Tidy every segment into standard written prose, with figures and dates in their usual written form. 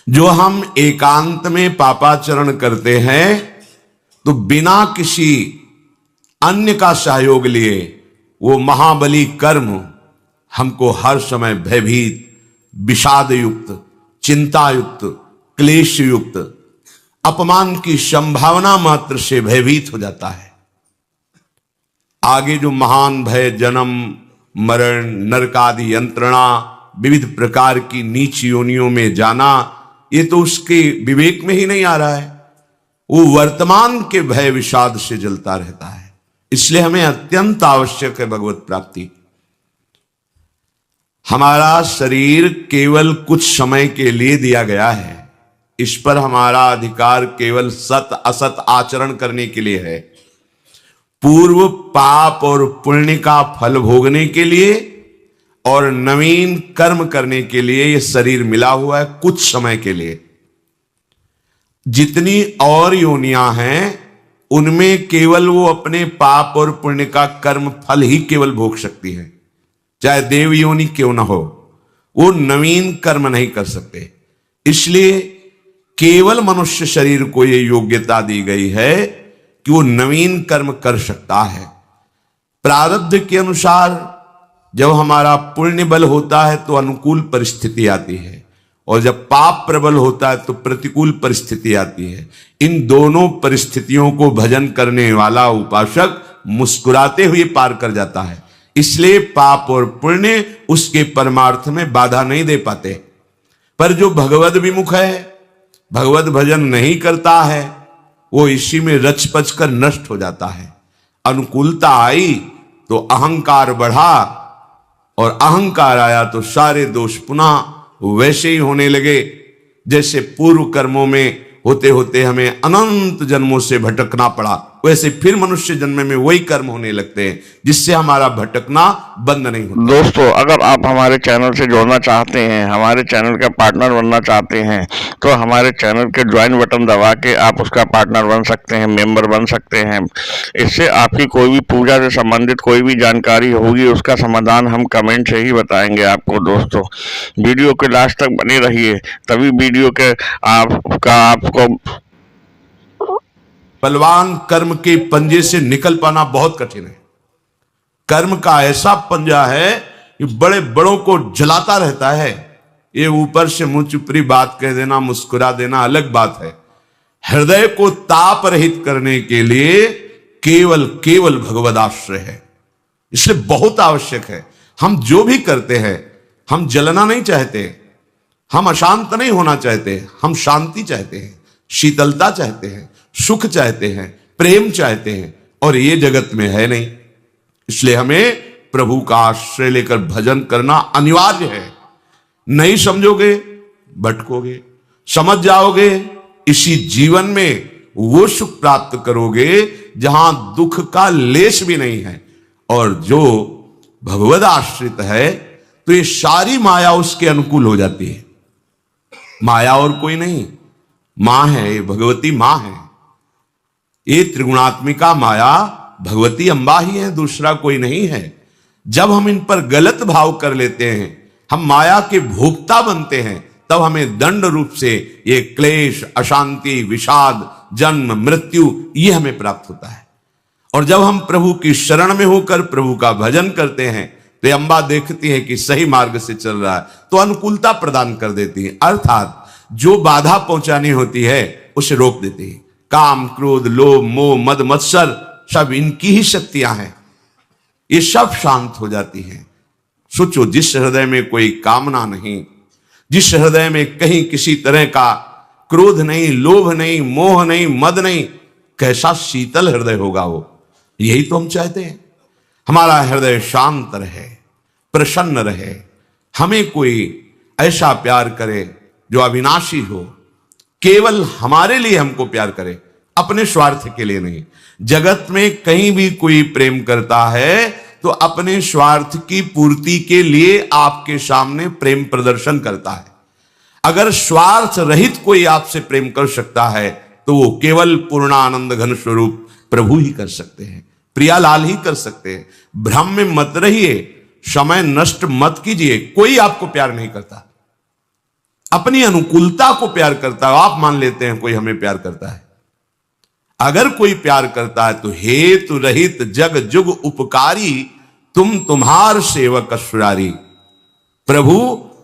जो हम एकांत में पापाचरण करते हैं तो बिना किसी अन्य का सहयोग लिए वो महाबली कर्म हमको हर समय भयभीत, विषाद युक्त, चिंता युक्त, क्लेश युक्त, अपमान की संभावना मात्र से भयभीत हो जाता है। आगे जो महान भय, जन्म मरण, नरकादि यंत्रणा, विविध प्रकार की नीच योनियों में जाना, ये तो उसके विवेक में ही नहीं आ रहा है। वो वर्तमान के भय विषाद से जलता रहता है। इसलिए हमें अत्यंत आवश्यक है भगवत प्राप्ति। हमारा शरीर केवल कुछ समय के लिए दिया गया है। इस पर हमारा अधिकार केवल सत असत आचरण करने के लिए है। पूर्व पाप और पुण्य का फल भोगने के लिए और नवीन कर्म करने के लिए यह शरीर मिला हुआ है कुछ समय के लिए। जितनी और योनियां हैं उनमें केवल वो अपने पाप और पुण्य का कर्म फल ही केवल भोग सकती है, चाहे देव योनि क्यों ना हो, वो नवीन कर्म नहीं कर सकते। इसलिए केवल मनुष्य शरीर को ये योग्यता दी गई है कि वो नवीन कर्म कर सकता है। प्रारब्ध के अनुसार जब हमारा पुण्य बल होता है तो अनुकूल परिस्थिति आती है, और जब पाप प्रबल होता है तो प्रतिकूल परिस्थिति आती है। इन दोनों परिस्थितियों को भजन करने वाला उपासक मुस्कुराते हुए पार कर जाता है। इसलिए पाप और पुण्य उसके परमार्थ में बाधा नहीं दे पाते। पर जो भगवद विमुख है, भगवत भजन नहीं करता है, वो इसी में रच पच कर नष्ट हो जाता है। अनुकूलता आई तो अहंकार बढ़ा, और अहंकार आया तो सारे दोष पुनः वैसे ही होने लगे जैसे पूर्व कर्मों में होते होते हमें अनंत जन्मों से भटकना पड़ा, वैसे फिर मनुष्य जन्म में वही कर्म होने लगते हैं जिससे हमारा भटकना बंद नहीं होता। दोस्तों, अगर आप हमारे चैनल से जुड़ना चाहते हैं, हमारे चैनल का पार्टनर बनना चाहते हैं, तो हमारे चैनल के ज्वाइन बटन दबा के आप उसका पार्टनर बन सकते हैं, मेंबर बन सकते हैं। इससे आपकी कोई भी पूजा से संबंधित कोई भी जानकारी होगी उसका समाधान हम कमेंट से ही बताएंगे आपको। दोस्तों, वीडियो के लास्ट तक बने रहिए, तभी वीडियो के आपको बलवान कर्म के पंजे से निकल पाना बहुत कठिन है। कर्म का ऐसा पंजा है कि बड़े बड़ों को जलाता रहता है। ये ऊपर से मुंह चुपड़ी बात कह देना, मुस्कुरा देना अलग बात है। हृदय को ताप रहित करने के लिए केवल भगवद आश्रय है। इसलिए बहुत आवश्यक है। हम जो भी करते हैं, हम जलना नहीं चाहते, हम अशांत नहीं होना चाहते, हम शांति चाहते हैं, शीतलता चाहते हैं, सुख चाहते हैं, प्रेम चाहते हैं, और ये जगत में है नहीं। इसलिए हमें प्रभु का आश्रय लेकर भजन करना अनिवार्य है। नहीं समझोगे भटकोगे, समझ जाओगे इसी जीवन में वो सुख प्राप्त करोगे जहां दुख का लेश भी नहीं है। और जो भगवद आश्रित है तो ये सारी माया उसके अनुकूल हो जाती है। माया और कोई नहीं, मां है, ये भगवती मां है। ये त्रिगुणात्मिका माया भगवती अंबा ही है, दूसरा कोई नहीं है। जब हम इन पर गलत भाव कर लेते हैं, हम माया के भोक्ता बनते हैं, तब हमें दंड रूप से ये क्लेश, अशांति, विषाद, जन्म, मृत्यु ये हमें प्राप्त होता है। और जब हम प्रभु की शरण में होकर प्रभु का भजन करते हैं तो अंबा देखती है कि सही मार्ग से चल रहा है तो अनुकूलता प्रदान कर देती है, अर्थात जो बाधा पहुंचानी होती है उसे रोक देती है। काम, क्रोध, लोभ, मोह, मद, मत्सर सब इनकी ही शक्तियां हैं, ये सब शांत हो जाती हैं। सोचो, जिस हृदय में कोई कामना नहीं, जिस हृदय में कहीं किसी तरह का क्रोध नहीं, लोभ नहीं, मोह नहीं, मद नहीं, कैसा शीतल हृदय होगा वो। यही तो हम चाहते हैं, हमारा हृदय शांत रहे, प्रसन्न रहे। हमें कोई ऐसा प्यार करे जो अविनाशी हो, केवल हमारे लिए हमको प्यार करे, अपने स्वार्थ के लिए नहीं। जगत में कहीं भी कोई प्रेम करता है तो अपने स्वार्थ की पूर्ति के लिए आपके सामने प्रेम प्रदर्शन करता है। अगर स्वार्थ रहित कोई आपसे प्रेम कर सकता है तो वो केवल पूर्णानंद घन स्वरूप प्रभु ही कर सकते हैं, प्रियालाल ही कर सकते हैं। भ्रम में मत रहिए, समय नष्ट मत कीजिए। कोई आपको प्यार नहीं करता, अपनी अनुकूलता को प्यार करता है। आप मान लेते हैं कोई हमें प्यार करता है, अगर कोई प्यार करता है तो हेतु रहित जग जुग उपकारी, तुम तुम्हार सेवक असुरारी। प्रभु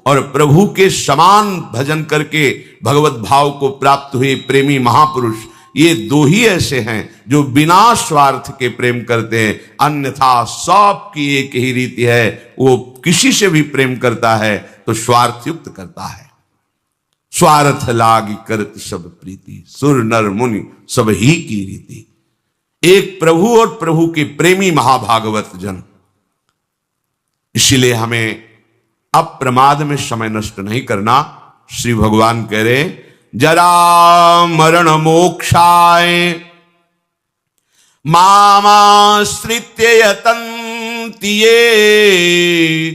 और प्रभु के समान भजन करके भगवत भाव को प्राप्त हुए प्रेमी महापुरुष, ये दो ही ऐसे हैं जो बिना स्वार्थ के प्रेम करते हैं। अन्यथा सबकी एक ही रीति है, वो किसी से भी प्रेम करता है तो स्वार्थ युक्त करता है। स्वार्थ लागी करत सब प्रीति, सुर नर मुनि सब ही की रीति। एक प्रभु और प्रभु के प्रेमी महाभागवत जन। इसलिए हमें अप्रमाद में समय नष्ट नहीं करना। श्री भगवान कह रहे, जरा मरण मोक्षाय मामाश्रित्य यतन्ति ये,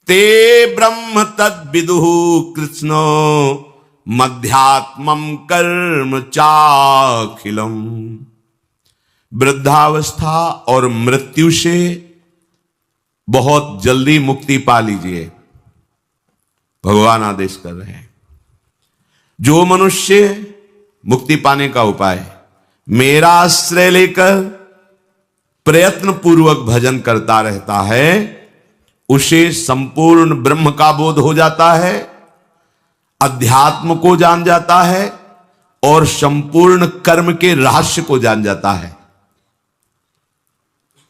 ते ब्रह्म तद्विदुः कृष्ण मध्यात्मम कर्म चाखिलम। वृद्धावस्था और मृत्यु से बहुत जल्दी मुक्ति पा लीजिए, भगवान आदेश कर रहे हैं। जो मनुष्य मुक्ति पाने का उपाय मेरा आश्रय लेकर प्रयत्न पूर्वक भजन करता रहता है, उसे संपूर्ण ब्रह्म का बोध हो जाता है, अध्यात्म को जान जाता है और संपूर्ण कर्म के रहस्य को जान जाता है।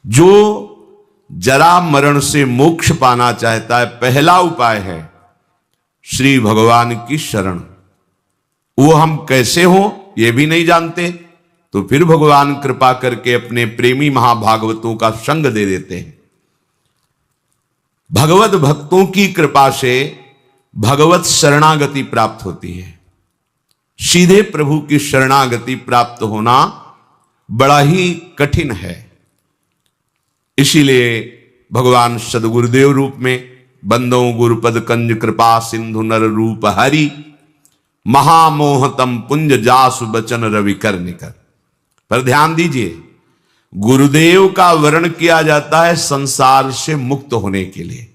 जो जरा मरण से मोक्ष पाना चाहता है, पहला उपाय है श्री भगवान की शरण। वो हम कैसे हो ये भी नहीं जानते, तो फिर भगवान कृपा करके अपने प्रेमी महाभागवतों का संग दे देते हैं। भगवत भक्तों की कृपा से भगवत शरणागति प्राप्त होती है। सीधे प्रभु की शरणागति प्राप्त होना बड़ा ही कठिन है। इसीलिए भगवान सदगुरुदेव रूप में बंदो गुरुपद कंज कृपा सिंधु नर रूप हरि, महामोहतम पुंज जासु बचन रवि कर निकर। पर ध्यान दीजिए, गुरुदेव का वर्ण किया जाता है संसार से मुक्त होने के लिए,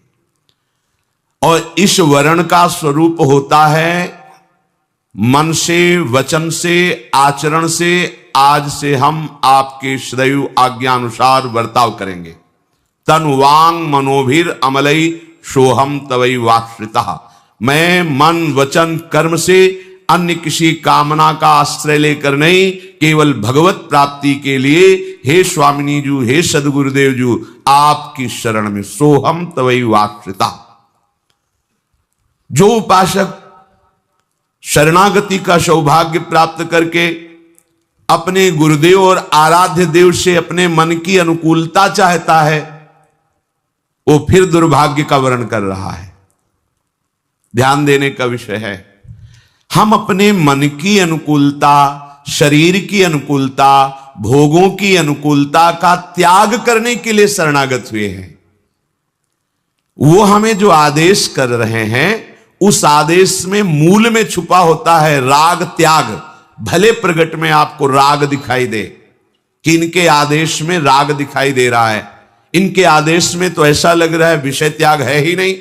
और इस वर्ण का स्वरूप होता है मन से, वचन से, आचरण से। आज से हम आपके श्रेयु आज्ञानुसार बर्ताव करेंगे। तन वांग मनोभिर अमलई सोहम तवई वाश्रिता। मैं मन वचन कर्म से अन्य किसी कामना का आश्रय लेकर नहीं, केवल भगवत प्राप्ति के लिए हे स्वामिनी जू, हे सदगुरुदेव जू, आपकी शरण में सोहम तवई वाश्रिता। जो उपासक शरणागति का सौभाग्य प्राप्त करके अपने गुरुदेव और आराध्य देव से अपने मन की अनुकूलता चाहता है, वो फिर दुर्भाग्य का वर्ण कर रहा है। ध्यान देने का विषय है, हम अपने मन की अनुकूलता, शरीर की अनुकूलता, भोगों की अनुकूलता का त्याग करने के लिए शरणागत हुए हैं। वो हमें जो आदेश कर रहे हैं, उस आदेश में मूल में छुपा होता है राग त्याग। भले प्रगट में आपको राग दिखाई दे कि इनके आदेश में राग दिखाई दे रहा है, इनके आदेश में तो ऐसा लग रहा है विषय त्याग है ही नहीं,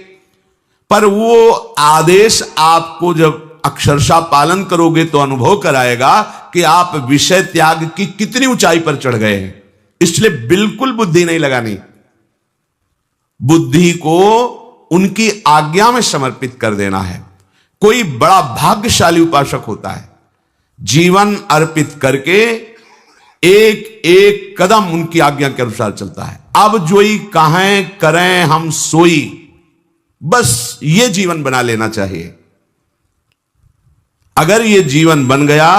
पर वो आदेश आपको जब अक्षरशः पालन करोगे तो अनुभव कराएगा कि आप विषय त्याग की कितनी ऊंचाई पर चढ़ गए हैं। इसलिए बिल्कुल बुद्धि नहीं लगानी, बुद्धि को उनकी आज्ञा में समर्पित कर देना है। कोई बड़ा भाग्यशाली उपासक होता है, जीवन अर्पित करके एक एक कदम उनकी आज्ञा के अनुसार चलता है। अब जोई कहें करें हम सोई, बस ये जीवन बना लेना चाहिए। अगर ये जीवन बन गया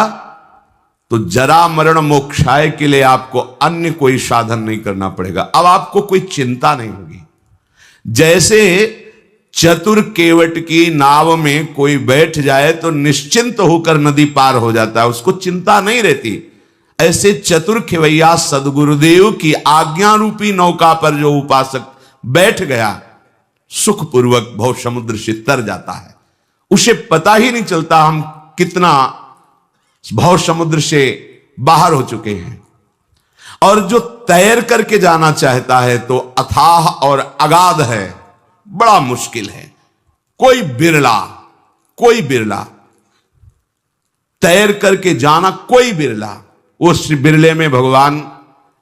तो जरा मरण मोक्षाय के लिए आपको अन्य कोई साधन नहीं करना पड़ेगा। अब आपको कोई चिंता नहीं होगी। जैसे चतुर केवट की नाव में कोई बैठ जाए तो निश्चिंत होकर नदी पार हो जाता है, उसको चिंता नहीं रहती। ऐसे चतुर खेवैया सदगुरुदेव की आज्ञा रूपी नौका पर जो उपासक बैठ गया, सुखपूर्वक भव समुद्र से तर जाता है। उसे पता ही नहीं चलता हम कितना भव समुद्र से बाहर हो चुके हैं। और जो तैर करके जाना चाहता है तो अथाह और अगाध है, बड़ा मुश्किल है। कोई बिरला, कोई बिरला, तैर करके जाना कोई बिरला। उस बिरले में भगवान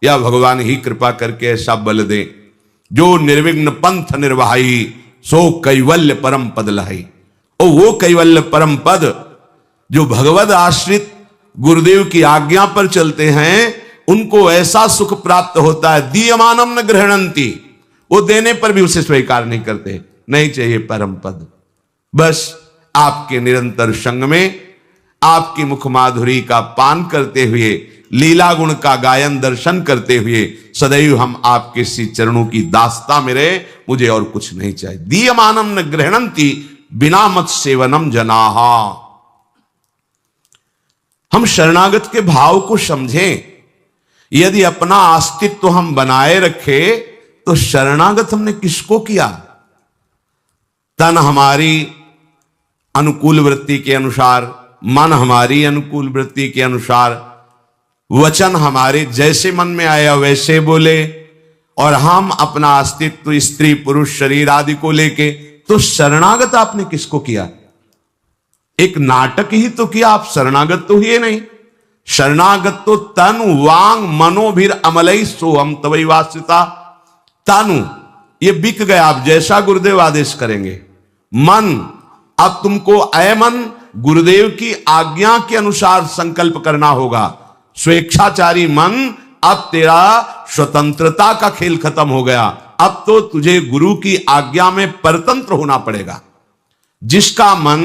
या भगवान ही कृपा करके ऐसा बल दे, जो निर्विघ्न पंथ निर्वाही सो कैवल्य परम पद लहाई। और वो कैवल्य परम पद जो भगवद आश्रित गुरुदेव की आज्ञा पर चलते हैं, उनको ऐसा सुख प्राप्त होता है, दीयमानम न गृहणंती, वो देने पर भी उसे स्वीकार नहीं करते। नहीं चाहिए परम पद, बस आपके निरंतर संग में, आपकी मुख माधुरी का पान करते हुए, लीला गुण का गायन दर्शन करते हुए सदैव हम आपके श्री चरणों की दास्ता में रहे, मुझे और कुछ नहीं चाहिए। दीयमानम न गृहणंती बिना मत सेवनम जनाहा। हम शरणागत के भाव को समझें। यदि अपना अस्तित्व हम बनाए रखे तो शरणागत हमने किसको किया? तन हमारी अनुकूल वृत्ति के अनुसार, मन हमारी अनुकूल वृत्ति के अनुसार, वचन हमारे जैसे मन में आया वैसे बोले, और हम अपना अस्तित्व स्त्री पुरुष शरीर आदि को लेके, तो शरणागत आपने किसको किया? एक नाटक ही तो किया, आप शरणागत तो हुए नहीं। शरणागत तो तनु वांग मनोभिर अमलई सोहम तवई वासिता। तनु ये बिक गया, आप जैसा गुरुदेव आदेश करेंगे। मन, अब तुमको अय मन गुरुदेव की आज्ञा के अनुसार संकल्प करना होगा। स्वेच्छाचारी मन, अब तेरा स्वतंत्रता का खेल खत्म हो गया, अब तो तुझे गुरु की आज्ञा में परतंत्र होना पड़ेगा। जिसका मन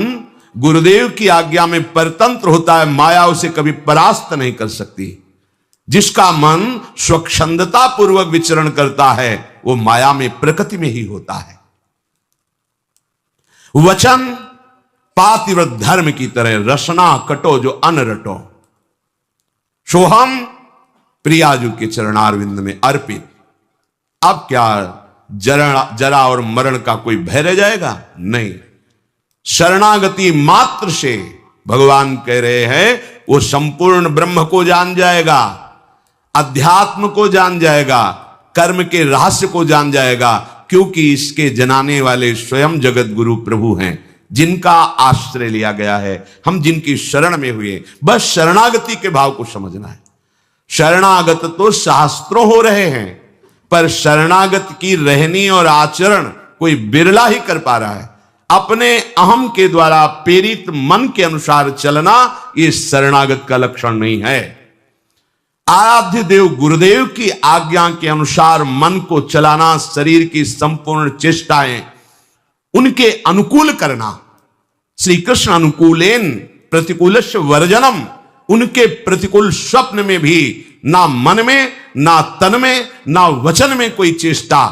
गुरुदेव की आज्ञा में परतंत्र होता है, माया उसे कभी परास्त नहीं कर सकती। जिसका मन स्वच्छंदता पूर्वक विचरण करता है, वो माया में प्रकृति में ही होता है। वचन पातिव्रत धर्म की तरह रसना कटो जो अन रटो, सोहम प्रियाजू के चरणारविंद में अर्पित। अब क्या जरा और मरण का कोई भय रह जाएगा? नहीं। शरणागति मात्र से भगवान कह रहे हैं वो संपूर्ण ब्रह्म को जान जाएगा, अध्यात्म को जान जाएगा, कर्म के रहस्य को जान जाएगा, क्योंकि इसके जनाने वाले स्वयं जगत गुरु प्रभु हैं, जिनका आश्रय लिया गया है, हम जिनकी शरण में हुए। बस शरणागति के भाव को समझना है। शरणागत तो शास्त्रों हो रहे हैं, पर शरणागत की रहनी और आचरण कोई बिरला ही कर पा रहा है। अपने अहम के द्वारा प्रेरित मन के अनुसार चलना, यह शरणागत का लक्षण नहीं है। आराध्य देव गुरुदेव की आज्ञा के अनुसार मन को चलाना, शरीर की संपूर्ण चेष्टाएं उनके अनुकूल करना। श्री कृष्ण अनुकूलेन प्रतिकूलस्य वर्जनम, उनके प्रतिकूल स्वप्न में भी ना मन में, ना तन में, ना वचन में कोई चेष्टा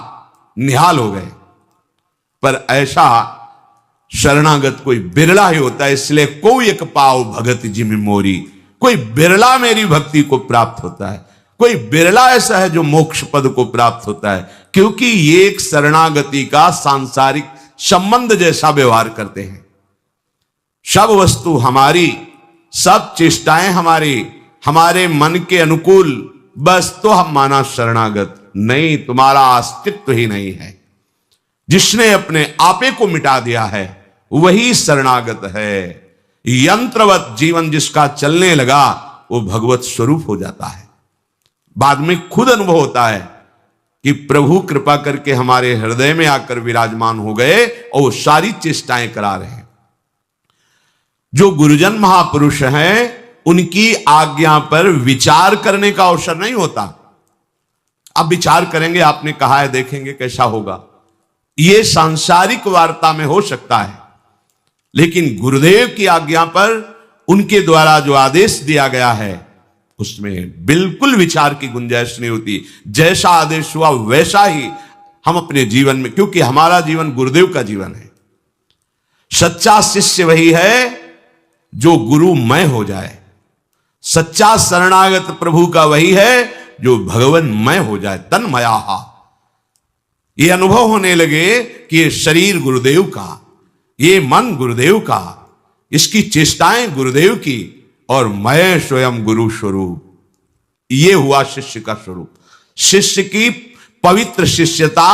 निहाल हो गए। पर ऐसा शरणागत कोई बिरला ही होता है। इसलिए कोई एक पाव भगत जिमि मोरी, कोई बिरला मेरी भक्ति को प्राप्त होता है। कोई बिरला ऐसा है जो मोक्ष पद को प्राप्त होता है, क्योंकि ये एक शरणागति का सांसारिक संबंध जैसा व्यवहार करते हैं। सब वस्तु हमारी, सब चेष्टाएं हमारी, हमारे मन के अनुकूल, बस तो हम माना शरणागत। नहीं, तुम्हारा अस्तित्व ही नहीं है। जिसने अपने आपे को मिटा दिया है वही शरणागत है। यंत्रवत जीवन जिसका चलने लगा, वो भगवत स्वरूप हो जाता है। बाद में खुद अनुभव होता है कि प्रभु कृपा करके हमारे हृदय में आकर विराजमान हो गए और वो सारी चेष्टाएं करा रहे हैं। जो गुरुजन महापुरुष हैं, उनकी आज्ञा पर विचार करने का अवसर नहीं होता। अब विचार करेंगे, आपने कहा है, देखेंगे कैसा होगा। ये सांसारिक वार्ता में हो सकता है, लेकिन गुरुदेव की आज्ञा पर उनके द्वारा जो आदेश दिया गया है, उसमें बिल्कुल विचार की गुंजाइश नहीं होती। जैसा आदेश हुआ वैसा ही हम अपने जीवन में, क्योंकि हमारा जीवन गुरुदेव का जीवन है। सच्चा शिष्य वही है जो गुरुमय हो जाए। सच्चा शरणागत प्रभु का वही है जो भगवानमय हो जाए, तन्मया। ये अनुभव होने लगे कि ये शरीर गुरुदेव का, ये मन गुरुदेव का, इसकी चेष्टाएं गुरुदेव की, और मैं स्वयं गुरु स्वरूप। ये हुआ शिष्य का स्वरूप। शिष्य की पवित्र शिष्यता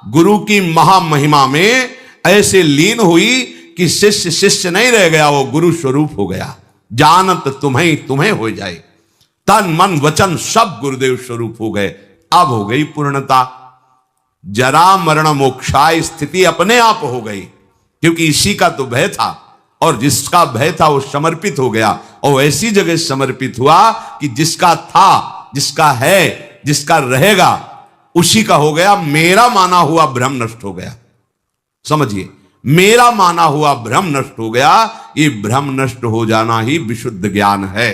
गुरु की महामहिमा में ऐसे लीन हुई कि शिष्य शिष्य नहीं रह गया, वो गुरु स्वरूप हो गया। जानत तुम्हें तुम्हें हो जाए, तन मन वचन सब गुरुदेव स्वरूप हो गए। अब हो गई पूर्णता, जरा मरण मोक्षाय स्थिति अपने आप हो गई, क्योंकि इसी का तो भय था, और जिसका भय था वो समर्पित हो गया, और ऐसी जगह समर्पित हुआ कि जिसका था, जिसका है, जिसका रहेगा, उसी का हो गया। मेरा माना हुआ भ्रम नष्ट हो गया। समझिए, मेरा माना हुआ भ्रम नष्ट हो गया। ये भ्रम नष्ट हो जाना ही विशुद्ध ज्ञान है।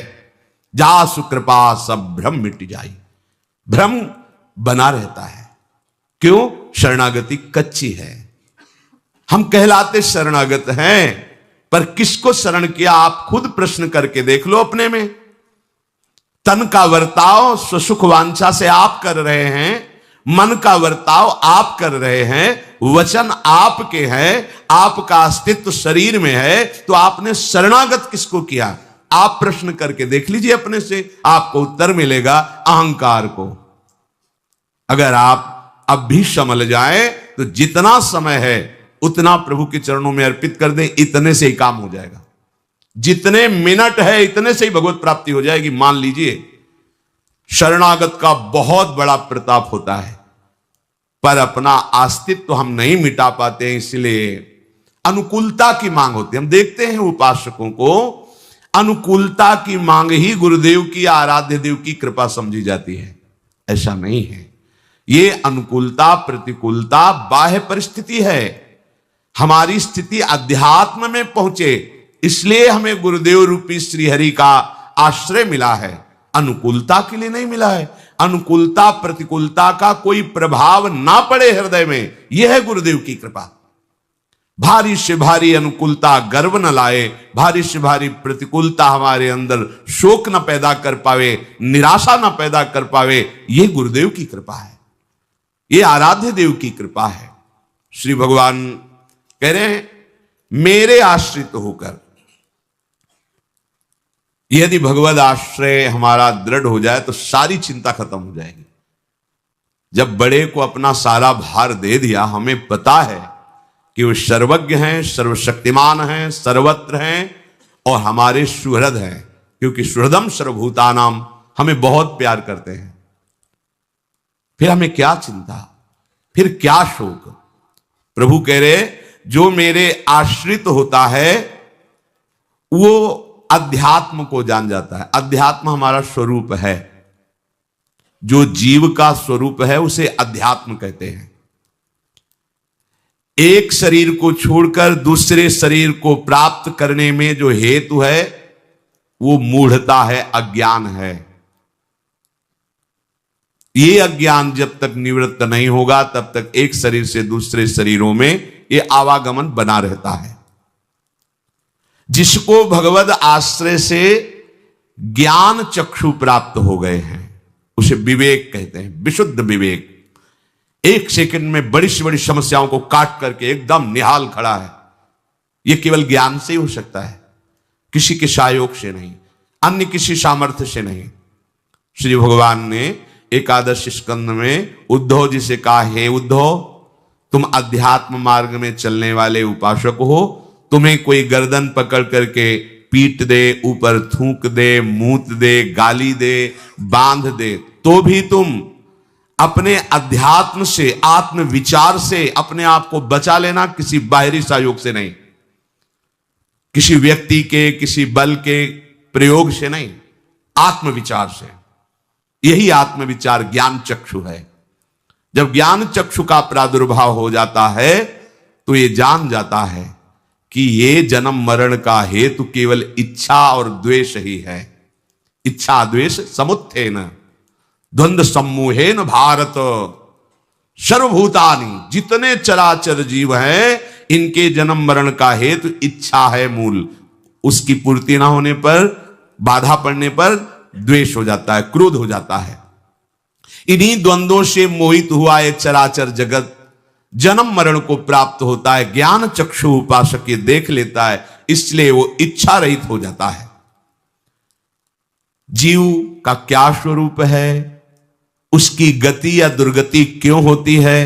जा सुकृपा सब भ्रम मिट जाई। भ्रम बना रहता है, क्यों? शरणागति कच्ची है। हम कहलाते शरणागत हैं, पर किसको शरण किया? आप खुद प्रश्न करके देख लो अपने में। तन का वर्ताव स्वसुख वांछा से आप कर रहे हैं, मन का वर्ताव आप कर रहे हैं, वचन आपके हैं, आपका अस्तित्व शरीर में है, तो आपने शरणागत किसको किया? आप प्रश्न करके देख लीजिए अपने से, आपको उत्तर मिलेगा अहंकार को। अगर आप अब भी समझ जाए तो जितना समय है उतना प्रभु के चरणों में अर्पित कर दें, इतने से ही काम हो जाएगा। जितने मिनट है इतने से ही भगवत प्राप्ति हो जाएगी। मान लीजिए, शरणागत का बहुत बड़ा प्रताप होता है, पर अपना अस्तित्व हम नहीं मिटा पाते हैं, इसलिए अनुकूलता की मांग होती है। हम देखते हैं उपासकों को, अनुकूलता की मांग ही गुरुदेव की, आराध्य देव की कृपा समझी जाती है। ऐसा नहीं है। ये अनुकूलता प्रतिकूलता बाह्य परिस्थिति है। हमारी स्थिति अध्यात्म में पहुंचे, इसलिए हमें गुरुदेव रूपी श्रीहरि का आश्रय मिला है, अनुकूलता के लिए नहीं मिला है। अनुकूलता प्रतिकूलता का कोई प्रभाव ना पड़े हृदय में, यह है गुरुदेव की कृपा। भारी से भारी अनुकूलता गर्व न लाए, भारी से भारी प्रतिकूलता हमारे अंदर शोक न पैदा कर पावे, निराशा न पैदा कर पावे, यह गुरुदेव की कृपा है, ये आराध्य देव की कृपा है। श्री भगवान कह रहे हैं, मेरे आश्रित होकर, यदि भगवद आश्रय हमारा दृढ़ हो जाए तो सारी चिंता खत्म हो जाएगी। जब बड़े को अपना सारा भार दे दिया, हमें पता है कि वो सर्वज्ञ हैं, सर्वशक्तिमान हैं, सर्वत्र हैं, और हमारे सुहृद हैं, क्योंकि सुहृदम सर्वभूतानाम, हमें बहुत प्यार करते हैं। फिर हमें क्या चिंता, फिर क्या शोक? प्रभु कह रहे, जो मेरे आश्रित होता है वो अध्यात्म को जान जाता है। अध्यात्म हमारा स्वरूप है, जो जीव का स्वरूप है उसे अध्यात्म कहते हैं। एक शरीर को छोड़कर दूसरे शरीर को प्राप्त करने में जो हेतु है वो मूढ़ता है, अज्ञान है। ये अज्ञान जब तक निवृत्त नहीं होगा तब तक एक शरीर से दूसरे शरीरों में ये आवागमन बना रहता है। जिसको भगवद आश्रय से ज्ञान चक्षु प्राप्त हो गए हैं उसे विवेक कहते हैं, विशुद्ध विवेक। एक सेकंड में बड़ी से बड़ी समस्याओं को काट करके एकदम निहाल खड़ा है। यह केवल ज्ञान से ही हो सकता है, किसी के सहयोग से नहीं, अन्य किसी सामर्थ्य से नहीं। श्री भगवान ने एकादश स्कंद में उद्धव जी से कहा, हे उद्धव, तुम अध्यात्म मार्ग में चलने वाले उपासक हो, तुम्हें कोई गर्दन पकड़ करके पीट दे, ऊपर थूक दे, मूत दे, गाली दे, बांध दे, तो भी तुम अपने अध्यात्म से, आत्म विचार से अपने आप को बचा लेना, किसी बाहरी सहयोग से नहीं, किसी व्यक्ति के, किसी बल के प्रयोग से नहीं, आत्म विचार से। यही आत्म विचार ज्ञान चक्षु है। जब ज्ञान चक्षु का प्रादुर्भाव हो जाता है तो ये जान जाता है कि ये जन्म मरण का हेतु केवल इच्छा और द्वेष ही है। इच्छा द्वेष समुत्थेन द्वंद्व सम्मोहेन भारत सर्वभूतानि, जितने चराचर जीव हैं इनके जन्म मरण का हेतु इच्छा है मूल। उसकी पूर्ति ना होने पर, बाधा पड़ने पर द्वेष हो जाता है, क्रोध हो जाता है। इन्हीं द्वंद्वों से मोहित हुआ ये चराचर जगत जन्म मरण को प्राप्त होता है। ज्ञान चक्षु उपासक ये देख लेता है, इसलिए वो इच्छा रहित हो जाता है। जीव का क्या स्वरूप है, उसकी गति या दुर्गति क्यों होती है,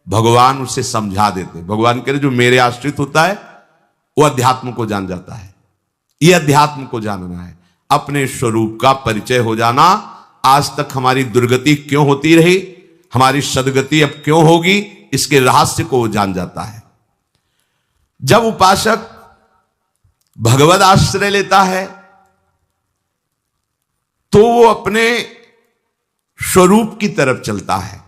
भगवान उसे समझा देते। भगवान कह रहे, जो मेरे आश्रित होता है वो अध्यात्म को जान जाता है। ये अध्यात्म को जानना है, अपने स्वरूप का परिचय हो जाना। आज तक हमारी दुर्गति क्यों होती रही, हमारी सदगति अब क्यों होगी, इसके रहस्य को वो जान जाता है। जब उपासक भगवद आश्रय लेता है तो वो अपने स्वरूप की तरफ चलता है।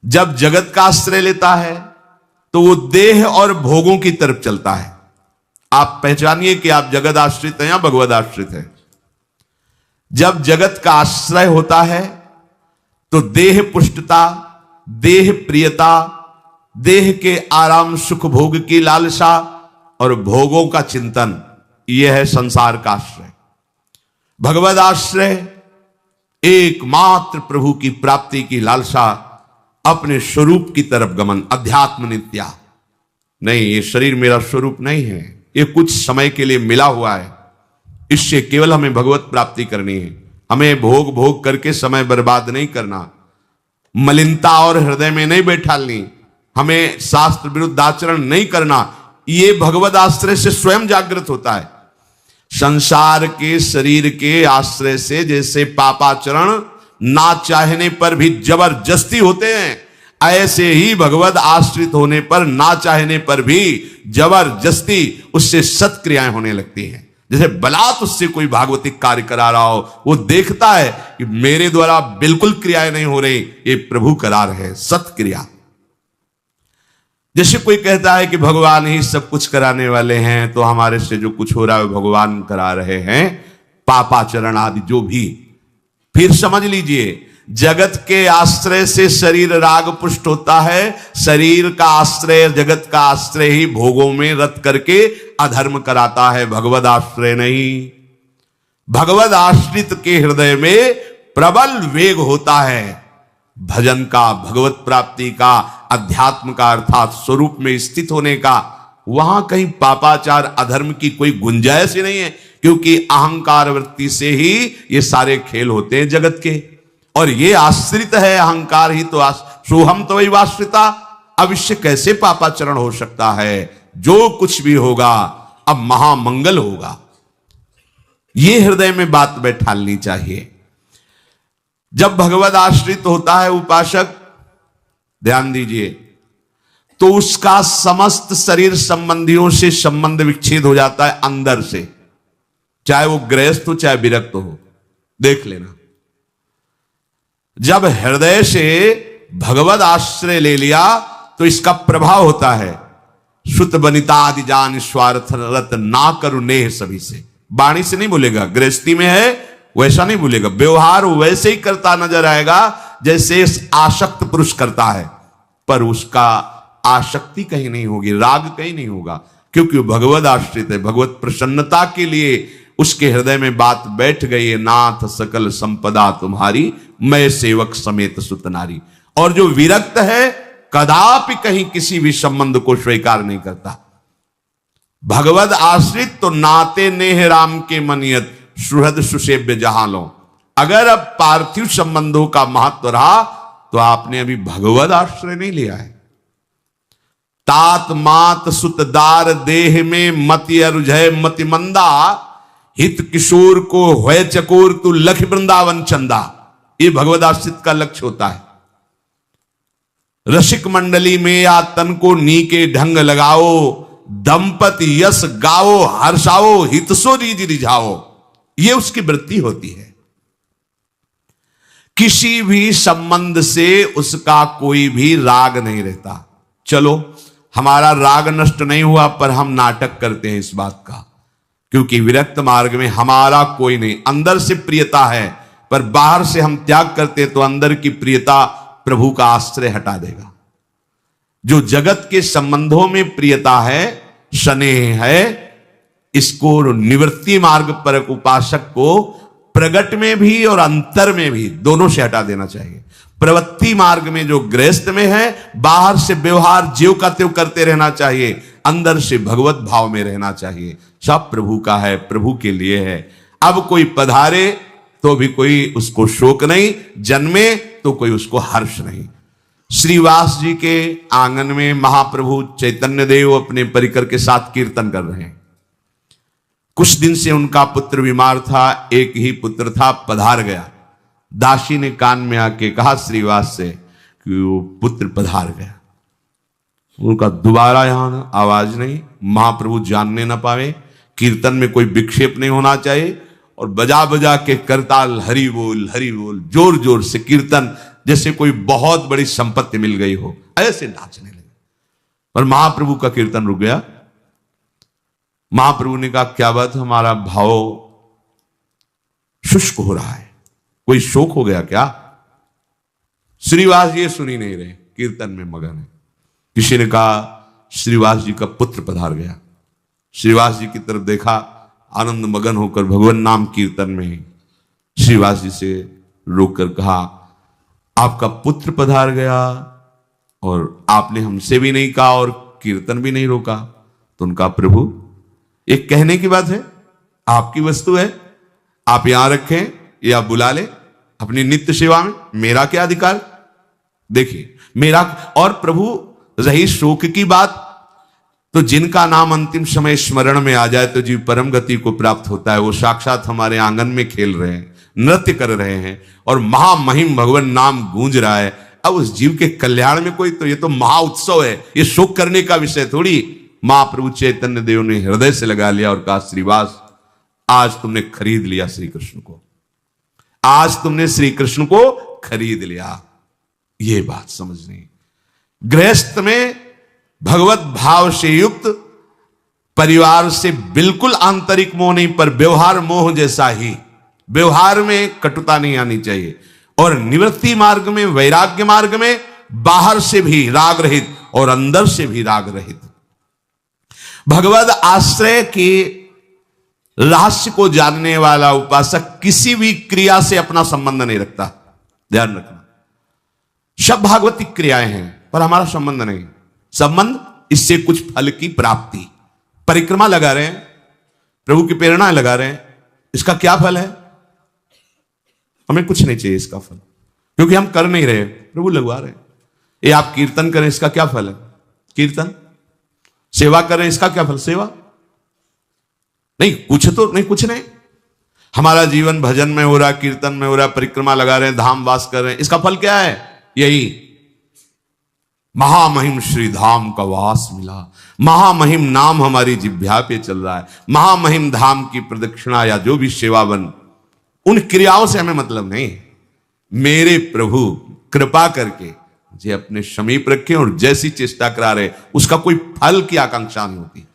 जब जगत का आश्रय लेता है तो वो देह और भोगों की तरफ चलता है। आप पहचानिए कि आप जगत आश्रित हैं या भगवद आश्रित हैं। जब जगत का आश्रय होता है तो देह पुष्टता, देह प्रियता, देह के आराम सुख भोग की लालसा और भोगों का चिंतन, यह है संसार का आश्रय। भगवद आश्रय एकमात्र प्रभु की प्राप्ति की लालसा, अपने स्वरूप की तरफ गमन, अध्यात्म नित्या। नहीं, ये शरीर मेरा स्वरूप नहीं है, ये कुछ समय के लिए मिला हुआ है, इससे केवल हमें भगवत प्राप्ति करनी है। हमें भोग भोग करके समय बर्बाद नहीं करना, मलिनता और हृदय में नहीं बैठालनी, हमें शास्त्र विरुद्ध आचरण नहीं करना। ये भगवद आश्रय से स्वयं जागृत होता है। संसार के शरीर के आश्रय से जैसे पापाचरण ना चाहने पर भी जबरदस्ती होते हैं, ऐसे ही भगवद आश्रित होने पर ना चाहने पर भी जबरदस्ती उससे सत्क्रियाएं होने लगती हैं। जैसे बलात् उससे कोई भागवतिक कार्य करा रहा हो, वो देखता है कि मेरे द्वारा बिल्कुल क्रियाएं नहीं हो रही, ये प्रभु करा रहे, सत्क्रिया। जैसे कोई कहता है कि भगवान ही सब कुछ कराने वाले हैं, तो हमारे से जो कुछ हो रहा है भगवान करा रहे हैं, पापाचरण आदि जो भी। फिर समझ लीजिए, जगत के आश्रय से शरीर राग पुष्ट होता है, शरीर का आश्रय, जगत का आश्रय ही भोगों में रत करके अधर्म कराता है, भगवद आश्रय नहीं। भगवद आश्रित के हृदय में प्रबल वेग होता है भजन का, भगवत प्राप्ति का, अध्यात्म का, अर्थात स्वरूप में स्थित होने का। वहां कहीं पापाचार अधर्म की कोई गुंजाइश ही नहीं है, क्योंकि अहंकार वृत्ति से ही ये सारे खेल होते हैं जगत के, और ये आश्रित है, अहंकार ही तो सोहम तो वही आश्रिता। अब इससे कैसे पापाचरण हो सकता है? जो कुछ भी होगा अब महामंगल होगा। ये हृदय में बात बैठालनी चाहिए। जब भगवद आश्रित होता है उपासक, ध्यान दीजिए, तो उसका समस्त शरीर संबंधियों से संबंध विच्छेद हो जाता है अंदर से, चाहे वो गृहस्थ हो चाहे विरक्त हो। देख लेना, जब हृदय से भगवद आश्रय ले लिया तो इसका प्रभाव होता है, सुत बनिता आदि जान स्वार्थ रत ना करू नेह सभी से। वाणी से नहीं बोलेगा, गृहस्थी में है वैसा नहीं बोलेगा, व्यवहार वैसे ही करता नजर आएगा जैसे आसक्त पुरुष करता है, पर उसका आसक्ति कहीं नहीं होगी, राग कहीं नहीं होगा, क्योंकि वो भगवद आश्रित है। भगवत प्रसन्नता के लिए उसके हृदय में बात बैठ गई है, नाथ सकल संपदा तुम्हारी, मैं सेवक समेत सुत नारी। और जो विरक्त है कदापि कहीं किसी भी संबंध को स्वीकार नहीं करता। भगवद आश्रित तो नाते नेह राम के मनियत, सुहृद सुसेव्य जहां लो। अगर अब पार्थिव संबंधों का महत्व रहा तो आपने अभी भगवद आश्रय नहीं लिया है। तात मात सुतदार देह में मति अरुझय मति मंदा, हित किशोर को होय चकोर तू लख वृंदावन चंदा। ये भगवद आश्रित का लक्ष्य होता है। रसिक मंडली में या तन को नीके ढंग लगाओ, दंपति यश गाओ हर्षाओ, हितसो रीज रिझाओ। ये उसकी वृत्ति होती है। किसी भी संबंध से उसका कोई भी राग नहीं रहता। चलो हमारा राग नष्ट नहीं हुआ, पर हम नाटक करते हैं इस बात का, क्योंकि विरक्त मार्ग में हमारा कोई नहीं, अंदर से प्रियता है, पर बाहर से हम त्याग करते तो अंदर की प्रियता प्रभु का आश्रय हटा देगा। जो जगत के संबंधों में प्रियता है, स्नेह है, इसको निवृत्ति मार्ग पर उपासक को प्रगट में भी और अंतर में भी दोनों से हटा देना चाहिए। प्रवृत्ति मार्ग में जो गृहस्थ में है, बाहर से व्यवहार ज्यों का त्यों करते रहना चाहिए, अंदर से भगवत भाव में रहना चाहिए। सब प्रभु का है, प्रभु के लिए है। अब कोई पधारे तो भी कोई उसको शोक नहीं, जन्मे तो कोई उसको हर्ष नहीं। श्रीवास जी के आंगन में महाप्रभु चैतन्य देव अपने परिकर के साथ कीर्तन कर रहे हैं। कुछ दिन से उनका पुत्र बीमार था, एक ही पुत्र था, पधार गया। दासी ने कान में आके कहा श्रीवास से कि वो पुत्र पधार गया। उनका दोबारा यहां आवाज नहीं, महाप्रभु जानने ना पावे, कीर्तन में कोई विक्षेप नहीं होना चाहिए, और बजा बजा के करताल हरि बोल जोर जोर से कीर्तन, जैसे कोई बहुत बड़ी संपत्ति मिल गई हो, ऐसे नाचने लगे। पर महाप्रभु का कीर्तन रुक गया। महाप्रभु ने कहा क्या बात, हमारा भाव शुष्क हो रहा है, कोई शोक हो गया क्या? श्रीवास ये सुन ही नहीं रहे, कीर्तन में मगन है। किसी ने कहा श्रीवास जी का पुत्र पधार गया। श्रीवास जी की तरफ देखा, आनंद मगन होकर भगवान नाम कीर्तन में श्रीवास जी से रोककर कहा आपका पुत्र पधार गया और आपने हमसे भी नहीं कहा और कीर्तन भी नहीं रोका। तो उनका प्रभु एक कहने की बात है, आपकी वस्तु है, आप यहां रखें या बुला ले अपनी नित्य सेवा में, मेरा क्या अधिकार? देखिए मेरा। और प्रभु रही शोक की बात, तो जिनका नाम अंतिम समय स्मरण में आ जाए तो जीव परम गति को प्राप्त होता है, वो साक्षात हमारे आंगन में खेल रहे हैं, नृत्य कर रहे हैं और महामहिम भगवान नाम गूंज रहा है। अब उस जीव के कल्याण में कोई, तो ये तो महा उत्सव है, ये शोक करने का विषय थोड़ी। महाप्रभु चैतन्य देव ने हृदय से लगा लिया और कहा श्रीवास आज तुमने खरीद लिया श्री कृष्ण को, आज तुमने श्री कृष्ण को खरीद लिया। ये बात समझनी। गृहस्थ में भगवत भाव से युक्त परिवार से बिल्कुल आंतरिक मोह नहीं, पर व्यवहार मोह जैसा ही, व्यवहार में कटुता नहीं आनी चाहिए। और निवृत्ति मार्ग में, वैराग्य मार्ग में बाहर से भी राग रहित और अंदर से भी राग रहित। भगवत आश्रय के रहस्य को जानने वाला उपासक किसी भी क्रिया से अपना संबंध नहीं रखता, ध्यान रखना। सब भागवतिक क्रियाएं हैं पर हमारा संबंध नहीं। संबंध इससे कुछ फल की प्राप्ति। परिक्रमा लगा रहे हैं, प्रभु की प्रेरणा लगा रहे हैं, इसका क्या फल है? हमें कुछ नहीं चाहिए इसका फल, क्योंकि हम कर नहीं रहे, प्रभु लगवा रहे हैं। ये आप कीर्तन करें, इसका क्या फल है? कीर्तन। सेवा करें, इसका क्या फल? सेवा। नहीं कुछ तो नहीं, कुछ नहीं। हमारा जीवन भजन में हो रहा, कीर्तन में हो रहा, परिक्रमा लगा रहे हैं, धाम वास कर रहे हैं, इसका फल क्या है? यही महामहिम श्री धाम का वास मिला, महामहिम नाम हमारी जिह्वा पे चल रहा है, महामहिम धाम की प्रदक्षिणा या जो भी सेवावन, उन क्रियाओं से हमें मतलब नहीं। मेरे प्रभु कृपा करके मुझे अपने समीप रखें और जैसी चेष्टा करा रहे उसका कोई फल की आकांक्षा नहीं होती।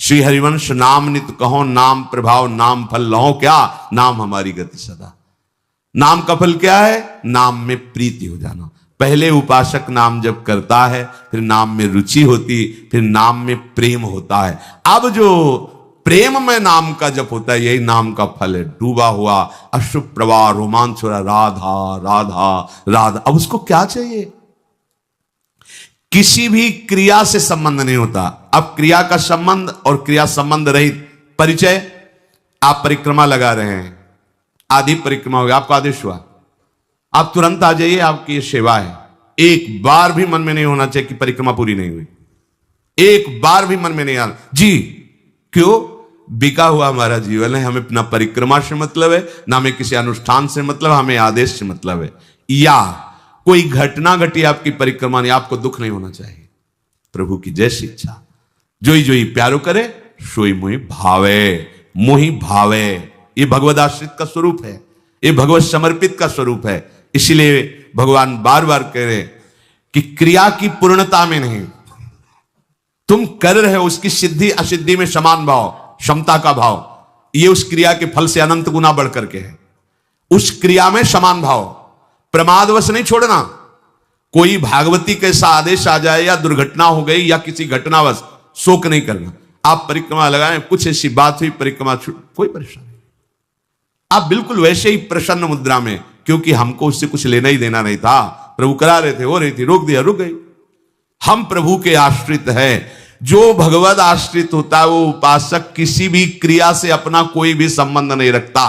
श्री हरिवंश नाम नित कहो, नाम प्रभाव नाम फल लहो, क्या? नाम हमारी गति सदा। नाम का फल क्या है? नाम में प्रीति हो जाना। पहले उपासक नाम जप करता है, फिर नाम में रुचि होती, फिर नाम में प्रेम होता है। अब जो प्रेम में नाम का जप होता है, यही नाम का फल है। डूबा हुआ अश्रुप प्रवाह, रोमांच हो रहा, राधा राधा राधा। अब उसको क्या चाहिए? किसी भी क्रिया से संबंध नहीं होता। अब क्रिया का संबंध और क्रिया संबंध रहित परिचय। आप परिक्रमा लगा रहे हैं, आदि परिक्रमा हो गया, आपका आदेश हुआ, आप तुरंत आ जाइए, आपकी ये सेवा है। एक बार भी मन में नहीं होना चाहिए कि परिक्रमा पूरी नहीं हुई, एक बार भी मन में नहीं आना जी। क्यों? बिका हुआ हमारा जीवन है, हमें ना परिक्रमा से मतलब है, ना हमें किसी अनुष्ठान से मतलब, हमें आदेश से मतलब है। या कोई घटना घटी आपकी परिक्रमा नहीं, आपको दुख नहीं होना चाहिए। प्रभु की जैसी इच्छा, जोई जोई प्यारो करे सोई मोहि भावे, मोहि भावे। ये भगवद आश्रित का स्वरूप है, ये भगवत समर्पित का स्वरूप है। इसलिए भगवान बार बार कह रहे कि क्रिया की पूर्णता में नहीं, तुम कर रहे हो उसकी सिद्धि असिद्धि में समान भाव, क्षमता का भाव, ये उस क्रिया के फल से अनंत गुना बढ़ करके है। उस क्रिया में समान भाव, प्रमादवश नहीं छोड़ना। कोई भागवती कैसा आदेश आ जाए या दुर्घटना हो गई या किसी घटनावश शोक नहीं करना। आप परिक्रमा लगाएं, कुछ ऐसी बात हुई, परिक्रमा छूट, कोई परेशानी नहीं, आप बिल्कुल वैसे ही प्रसन्न मुद्रा में, क्योंकि हमको उससे कुछ लेना ही देना नहीं था। प्रभु करा रहे थे, हो रही थी, रोक दिया, रुक गई। हम प्रभु के आश्रित हैं। जो भगवत आश्रित होता है वो उपासक किसी भी क्रिया से अपना कोई भी संबंध नहीं रखता।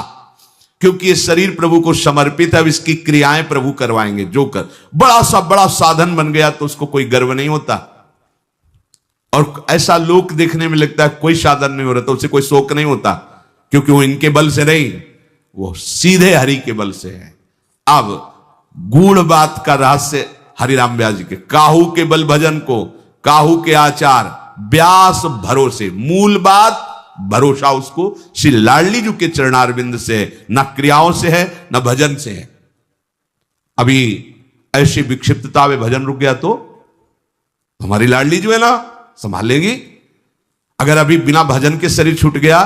क्योंकि ये शरीर प्रभु को समर्पित है, अब इसकी क्रियाएं प्रभु करवाएंगे। जो कर बड़ा साधन बन गया तो उसको कोई गर्व नहीं होता, और ऐसा लोक देखने में लगता है कोई साधन नहीं हो रहा तो उसे कोई शोक नहीं होता, क्योंकि वो इनके बल से नहीं, वो सीधे हरि के बल से है। अब गूढ़ बात का रहस्य हरिराम व्यास जी के, काहू के बल भजन को, काहू के आचार, व्यास भरोसे, मूल बात भरोसा उसको श्री लाडली जी के चरणारविंद से, न क्रियाओं से है न भजन से है। अभी ऐसी विक्षिप्तता में भजन रुक गया तो हमारी लाडली जो है ना संभाल लेगी। अगर अभी बिना भजन के शरीर छूट गया,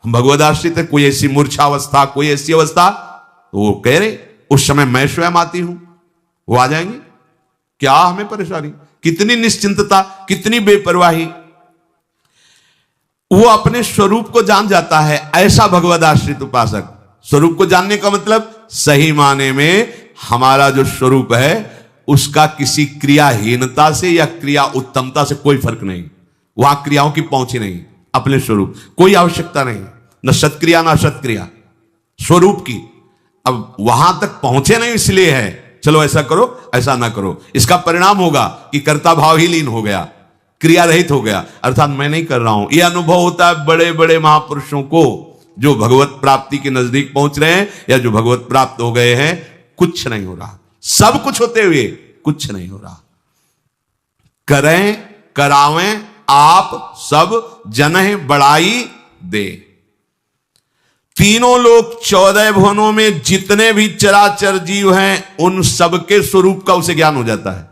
हम भगवद आश्रित है, कोई ऐसी मूर्छा अवस्था, कोई ऐसी अवस्था, तो वो कह रहे उस समय मैं स्वयं आती हूं, वो आ जाएंगे। क्या हमें परेशानी, कितनी निश्चिंतता, कितनी बेपरवाही। वो अपने स्वरूप को जान जाता है, ऐसा भगवद आश्रित उपासक। स्वरूप को जानने का मतलब सही माने में हमारा जो स्वरूप है उसका किसी क्रियाहीनता से या क्रिया उत्तमता से कोई फर्क नहीं, वहां क्रियाओं की पहुंच ही नहीं, अपने स्वरूप कोई आवश्यकता नहीं, न सत्क्रिया न असत्क्रिया, स्वरूप की। अब वहां तक पहुंचे नहीं इसलिए है चलो ऐसा करो ऐसा ना करो, इसका परिणाम होगा कि कर्ता भाव ही लीन हो गया, क्रिया रहित हो गया, अर्थात मैं नहीं कर रहा हूं। यह अनुभव होता है बड़े बड़े महापुरुषों को जो भगवत प्राप्ति के नजदीक पहुंच रहे हैं या जो भगवत प्राप्त हो गए हैं। कुछ नहीं हो रहा, सब कुछ होते हुए कुछ नहीं हो रहा। करें करावें आप सब जनह बढ़ाई दे। तीनों लोग 14 भुवनों में जितने भी चराचर जीव हैं उन सबके स्वरूप का उसे ज्ञान हो जाता है।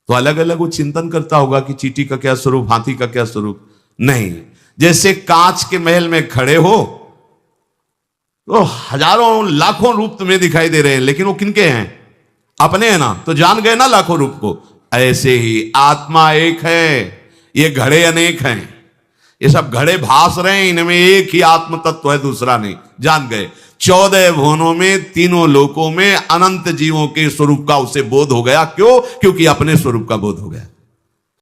तो अलग अलग वो चिंतन करता होगा कि चींटी का क्या स्वरूप, हाथी का क्या स्वरूप, नहीं। जैसे कांच के महल में खड़े हो तो हजारों लाखों रूप तुम्हें दिखाई दे रहे हैं, लेकिन वो किनके हैं, अपने हैं ना, तो जान गए ना लाखों रूप को। ऐसे ही आत्मा एक है, ये घड़े अनेक हैं, ये सब घड़े भास रहे हैं, इनमें एक ही आत्म तत्व है, दूसरा नहीं। जान गए 14 भुवनों में, तीनों लोकों में अनंत जीवों के स्वरूप का उसे बोध हो गया। क्यों? क्योंकि अपने स्वरूप का बोध हो गया।